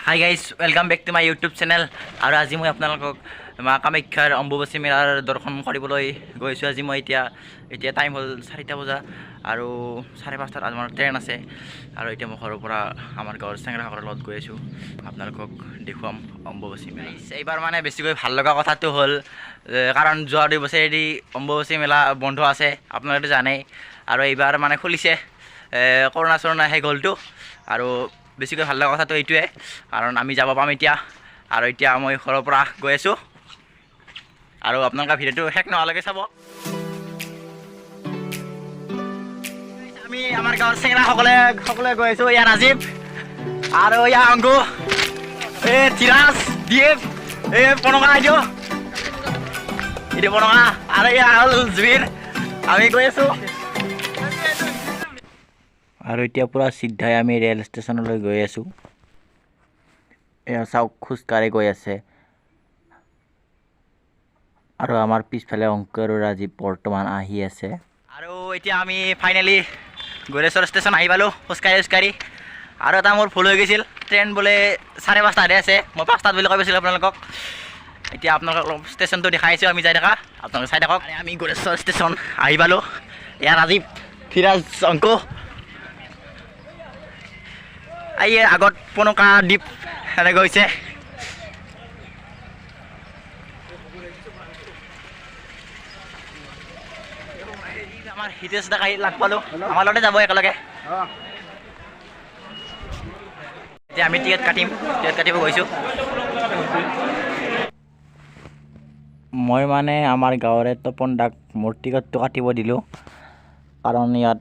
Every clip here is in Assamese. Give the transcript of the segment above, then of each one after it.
High guys welcome back to my YouTube channel. আৰু আজি মই আপোনালোকক মা কামাখ্যাৰ অম্বুবাচী মেলাৰ দৰ্শন কৰিবলৈ গৈছোঁ। আজি মই এতিয়া টাইম হ'ল 4টা বজা আৰু 5:30 আমাৰ ট্ৰেইন আছে। আৰু এতিয়া মই ঘৰৰ পৰা আমাৰ গাঁৱৰ চেঙৰাসকলৰ লগত গৈ আছোঁ। আপোনালোকক দেখুৱাম অম্বুবাচী মেলা। এইবাৰ মানে বেছিকৈ ভাল লগা কথাটো হ'ল কাৰণ যোৱা 2 বছৰেদি অম্বুবাচী মেলা বন্ধ আছে, আপোনালোকে জানেই। আৰু এইবাৰ মানে খুলিছে, কৰোণা চৰোণা শেষ হ'লতো। আৰু বেছিকৈ ভাল লগা কথাটো এইটোৱে, কাৰণ আমি যাব পাম এতিয়া। আৰু এতিয়া মই ঘৰৰ পৰা গৈ আছোঁ আৰু আপোনালোকে ভিডিঅ'টো শেষ নোহোৱালৈকে চাব। আমি আমাৰ গাঁৱৰ চেঙৰাসকলে গৈ আছোঁ। ইয়াৰ ৰাজীৱ আৰু ইয়াৰ অংকু, চিৰাজ, দীপ, পনকা এইটো পনকা আৰু ইয়াৰ হ'ল জুবিৰ। আমি গৈ আছোঁ আৰু এতিয়া পূৰা চিধাই আমি ৰেল ষ্টেচনলৈ গৈ আছোঁ। এয়া চাওক, খোজকাঢ়ি গৈ আছে। আৰু আমাৰ পিছফালে অংক আৰু ৰাজীৱ বৰ্তমান আহি আছে। আৰু এতিয়া আমি ফাইনেলি গৰেশ্বৰ ষ্টেচন আহি পালোঁ খোজকাঢ়ি। আৰু এটা মোৰ ভুল হৈ গৈছিল, ট্ৰেইন বোলে 5:30 আছে, মই 5টাত বুলি কৈ পাইছিলোঁ আপোনালোকক। এতিয়া আপোনালোকক ষ্টেচনটো দেখাইছোঁ, আমি যাই থাকা, আপোনালোকে চাই থাকক। আমি গৰেশ্বৰ ষ্টেচন আহি পালোঁ। এয়া ৰাজীৱ, ফিৰাজ, অংক, এই আগত পনকা, দ্বীপ এনেকৈ হৈছে। আমাৰ হিতেশ দাক আহি লগ পালোঁ, আমাৰ লগতে যাব একেলগে। এতিয়া আমি টিকেট কাটিব গৈছোঁ। মই মানে আমাৰ গাঁৱৰে তপন দাক মোৰ টিকটটো কাটিব দিলোঁ, কাৰণ ইয়াত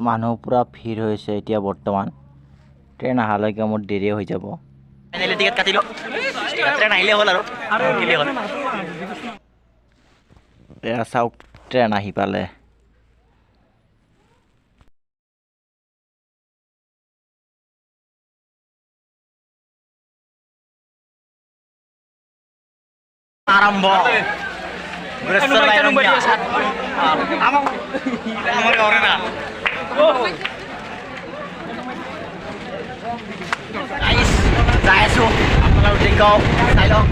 মানুহ পূৰা ভিৰ হৈছে এতিয়া বৰ্তমান। ট্ৰেইন অহালৈকে মোৰ দেৰি হৈ যাব। ফাইনেলি টিকেট কাটিলোঁ, ট্ৰেইন আহিলে হ'ল আৰু হ'ল। এয়া চাওক, ট্ৰেইন আহি পালে। আৰম্ভ যাই আছোঁ, আপোনালোকে চাই লওক।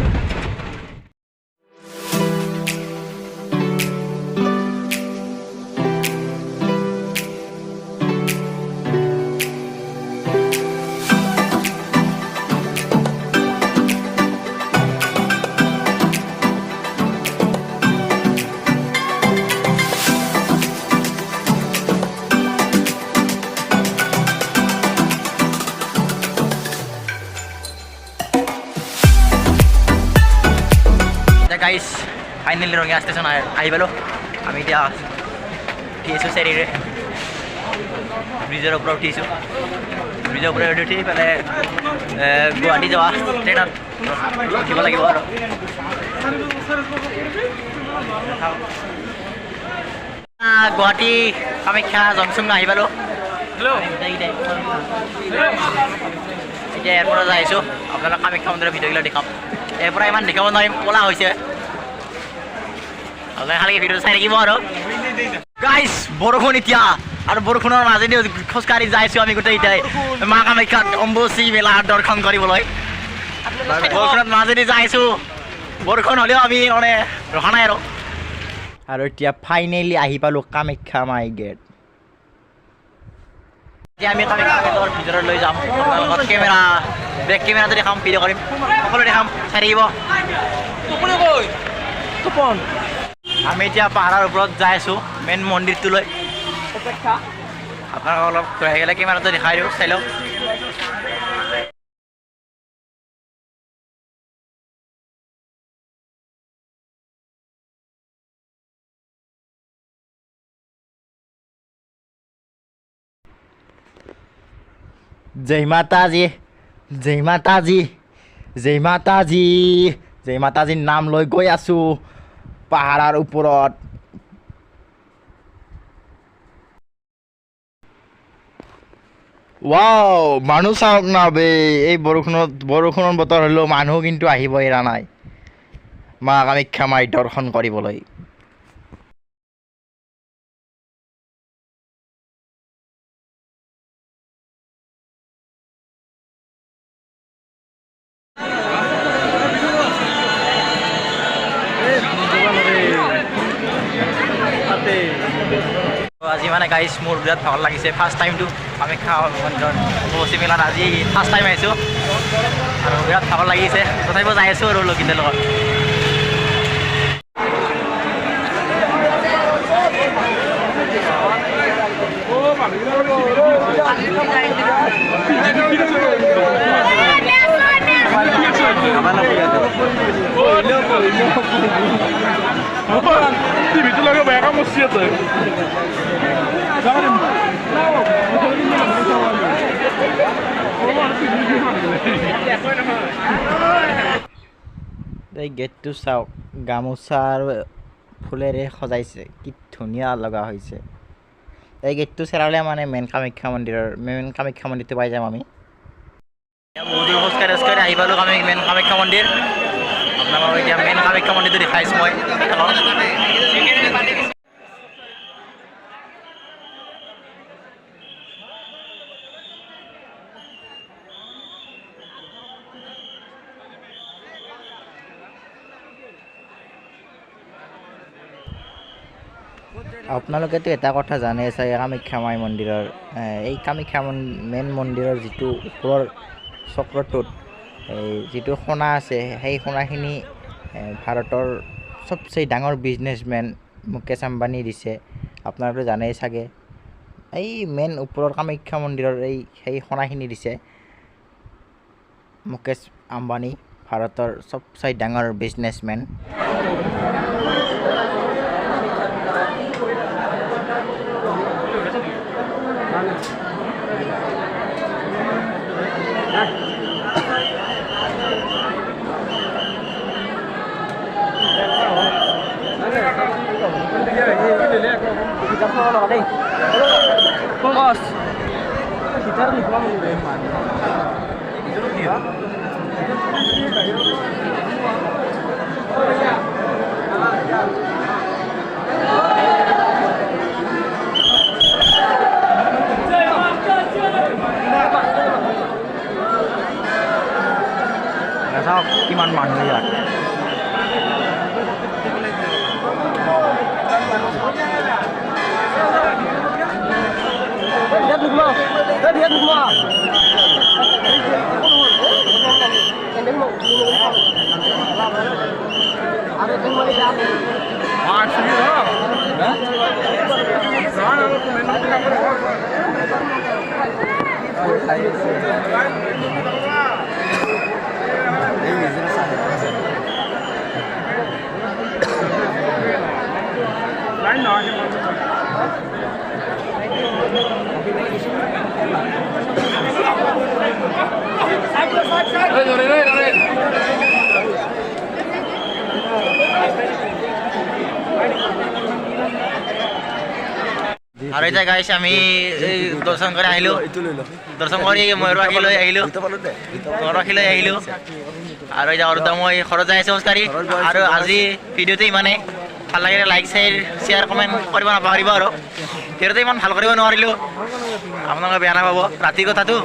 গাইজ ফাইনেলি ৰঙিয়া ষ্টেচন আহি পালোঁ। আমি এতিয়া উঠি আছোঁ চেৰিৰে, ব্ৰিজৰ ওপৰত উঠিছোঁ। ব্ৰিজৰ ওপৰত উঠি পেলাই গুৱাহাটী যোৱা ট্ৰেইনত উঠিব লাগিব। আৰু গুৱাহাটী কামাখ্যা জংচন আহি পালোঁ। এতিয়া ইয়াৰ পৰা যাই আছোঁ, আপোনালোক কামাখ্যা মন্দিৰৰ ভিডিঅ'বিলাক দেখাম। ইয়াৰ পৰা ইমান দেখাব নোৱাৰিম, ক'লা হৈছে। ভালকৈ ভিডিঅ'টো চাই থাকিব। আৰু গাইজ বৰষুণ এতিয়া, আৰু বৰষুণৰ মাজেদি খোজকাঢ়ি যাইছোঁ আমি গোটেইকেইটাই মা কামাখ্যাত অম্বুবাচী মেলাৰ দৰ্শন কৰিবলৈ। বৰষুণৰ মাজেদি যাইছোঁ, বৰষুণ হ'লেও আমি মানে ৰখা নাই। আৰু এতিয়া ফাইনেলি আহি পালোঁ কামাখ্যা মাই গেট। এতিয়া আমি কামাখ্যা গেটৰ ভিতৰত লৈ যাম, আপোনালোকক বেক কেমেৰাটো দেখাম, ভিডিঅ' কৰিম, সকলো দেখাম, চাই থাকিব। আমি এতিয়া পাহাৰৰ ওপৰত যাই আছোঁ মেইন মন্দিৰটোলৈ। আপোনালোকক অলপ ঘূৰাই গ'লে কেমেৰাটো দেখাই দিওঁ, চাই লওক। জয় মাতাজী, জয় মাতাজী, জয় মাতাজী, জয় মাতাজীৰ নাম লৈ গৈ আছোঁ পাহাৰৰ ওপৰত। ৱাও, মানুহ চাওক না বে, এই বৰষুণৰ বতৰ হ'লেও মানুহ কিন্তু আহিব এৰা নাই মা কামাখ্যা মাই দৰ্শন কৰিবলৈ। আজি মানে গাইছ মোৰ বিৰাট ভাল লাগিছে ফাৰ্ষ্ট টাইমটো কামাখ্যা মন্দিৰত অম্বুবাচী মেলাত আজি ফাৰ্ষ্ট টাইম আহিছোঁ আৰু বিৰাট ভাল লাগিছে তথাপিও যাই আছোঁ আৰু লগিনৰ লগত Itu lagi banyak kamu siap tuh. এই গেটটো চাওক গামোচাৰ ফুলেৰে সজাইছে কি ধুনীয়া লগা হৈছে এই গেটটো চেৰালে মানে মেইন কামাখ্যা মন্দিৰটো পাই যাম আমি বহুত দূৰ খোজকাঢ়ি আহি পালোঁ আমি মেইন কামাখ্যা মন্দিৰ আপোনালোকক এতিয়া মেইন কামাখ্যা মন্দিৰটো দেখাইছোঁ মই আপোনালোকেতো এটা কথা জানে চাগে কামাখ্যা মাই মন্দিৰৰ এই কামাখ্যা মেইন মন্দিৰৰ যিটো ওপৰৰ চক্ৰটোত এই যিটো সোণা আছে সেই সোণাখিনি ভাৰতৰ চবচে ডাঙৰ বিজনেছমেন মুকেশ আম্বানী দিছে আপোনালোকে জানেই চাগে এই মেইন ওপৰৰ কামাখ্যা মন্দিৰৰ সেই সোণাখিনি দিছে মুকেশ আম্বানী ভাৰতৰ চবচে ডাঙৰ বিজনেছমেন কিমান মানুহ ইয়াত আৰু এতিয়া গাইছে আমি দৰ্শন কৰি আহিলোঁ দৰ্শন কৰি ময়ূৰবাসী লৈ আহিলোঁ আৰু এতিয়া আৰু মই ঘৰত যাই আছোঁ খোজকাঢ়ি আৰু আজি ভিডিঅ'টো ইমানেই ভাল লাগিলে লাইক শ্বেয়াৰ কমেণ্ট কৰিব নাপাহৰিব আৰু ভিডিঅ'টো ইমান ভাল কৰিব নোৱাৰিলোঁ আপোনালোকে বেয়া নাপাব ৰাতিৰ কথাটো